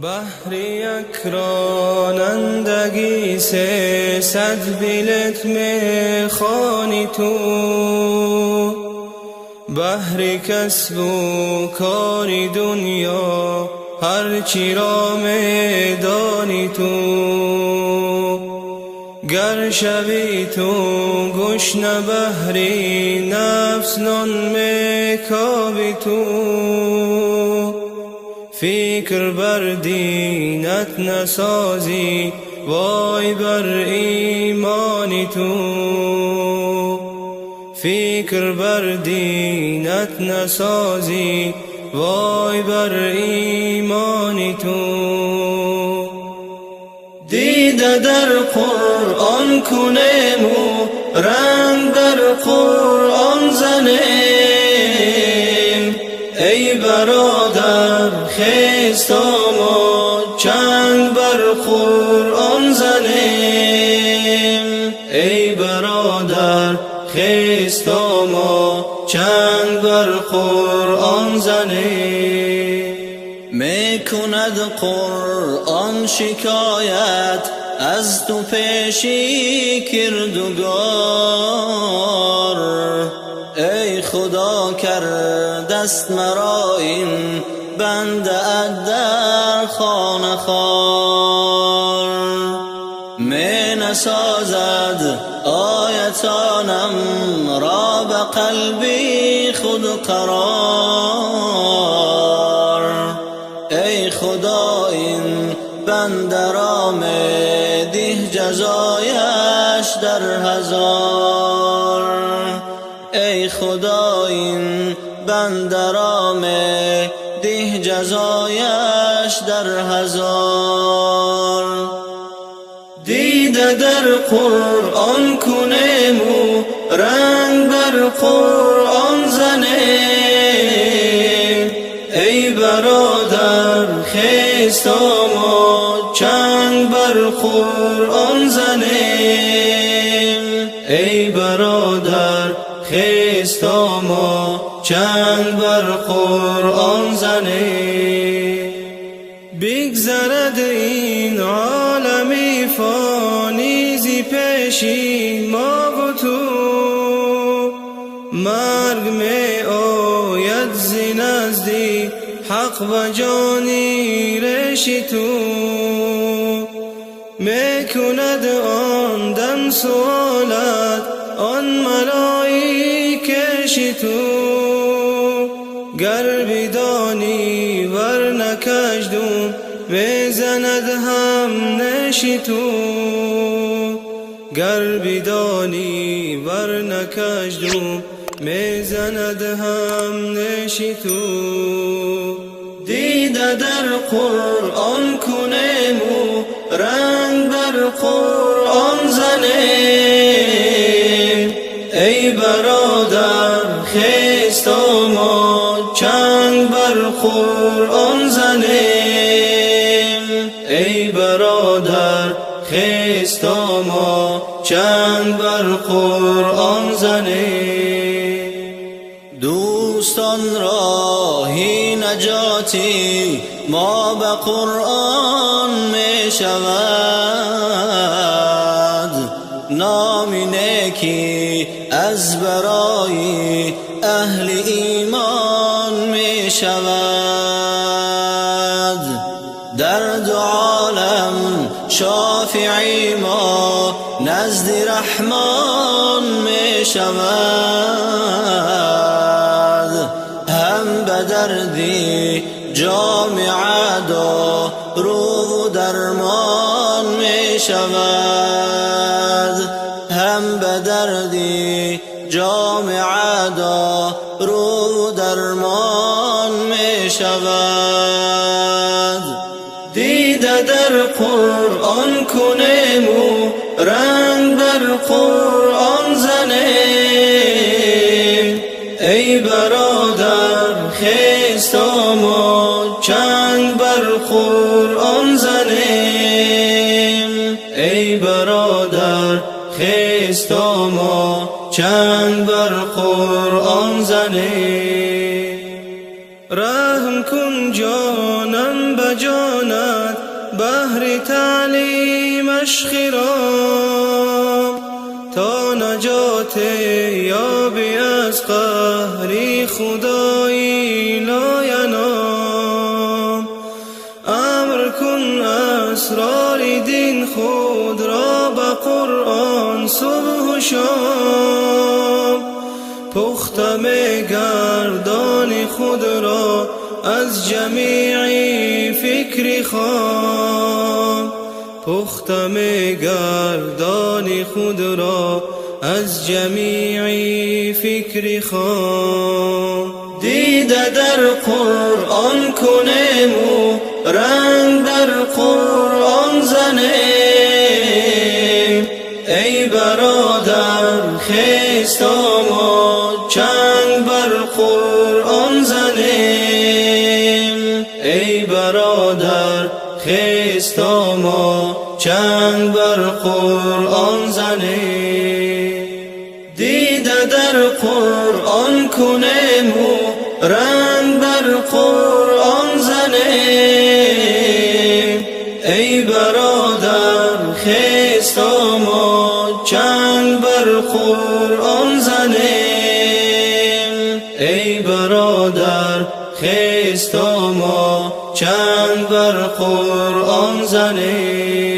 بحر یک رانندگی 300 بلیت میخوانی تو، بحر کسب و کاری دنیا هرچی را میدانی تو. گر شوی تو گشنه بحری نفس نان میکاوی تو، فکر بر دینت نسازی وای بر ایمانی تو. فکر بر دینت نسازی وای بر ایمانی تو. دیده در قرآن کنیم و رنگ در قرآن زنیم، ای برادر خیست ما چنگ بر قرآن زنیم. ای برادر خیست ما چنگ بر قرآن زنیم. میکند قرآن شکایت از تو پیشی کردگار، ای خدا کردست مرا این بنده ات در خانه خوار. می نسازد آیتانم را به قلبی خود قرار، ای خدا این بنده را میده جزایش در هزار. ای خدا این بنده را میده جزایش در هزار. دیده در قرآن کنیم و رنگ بر قرآن زنیم، ای برادر خیست ما چنگ بر قرآن زنیم. ای برادر خیست ما چنگ بر قرآن زنیم. بگذرد این عالمی فانی زی پیشی ما و تو، مرگ می آید زی نزدی حق و جانی ریشی تو. می کند آن دم سوالت آن ملائکه‌ش تو، گر بدانی ور نکشدم میزند هم نشی تو. گر بدانی ور نکشدم میزند هم نشی تو. دیده در قرآن کنیم و رنگ بر قرآن زنیم، ای برادر خیست ما چنگ بر قرآن زنیم. ای برادر خیست ما چنگ بر قرآن زنیم. دوستان راهی نجاتی ما به قرآن می شود، نام نیکی از برای اهل ایمان می شود. در دو عالم شافعی ما نزد رحمان می شود، هم به دردی جامعه دارو و درمان می شود. هم به دردی جامعه دارو و درمان می شود. دیده در قرآن کنیم و رنگ بر قرآن زنیم، ای برادر خیست ما چنگ بر قرآن زنیم. ای برادر خیست ما چنگ بر قرآن زنیم. رحم کن جانم به جانت بهر تعلیمش خرام، تا نجات یابی از قهر خدایی لاینام. امر کن اسرار دین خود را به قرآن صبح و شام، پخته می گردان خود را از جمیع فکر خام، پخته می گردان خود را از جمیع فکر خام. دیده در قرآن کنیم و رنگ در قرآن زنیم، ای برادر خیست آمد چنگ بر قرآن زنیم، ای برادر خیست آمد چنگ بر قرآن زنیم. دیده در قرآن کنیم و رنگ بر قرآن زنیم، ای برادر خیست آمد چنگ بر قرآن زنیم، ای برادر خیست آمد چنگ بر قرآن زنیم.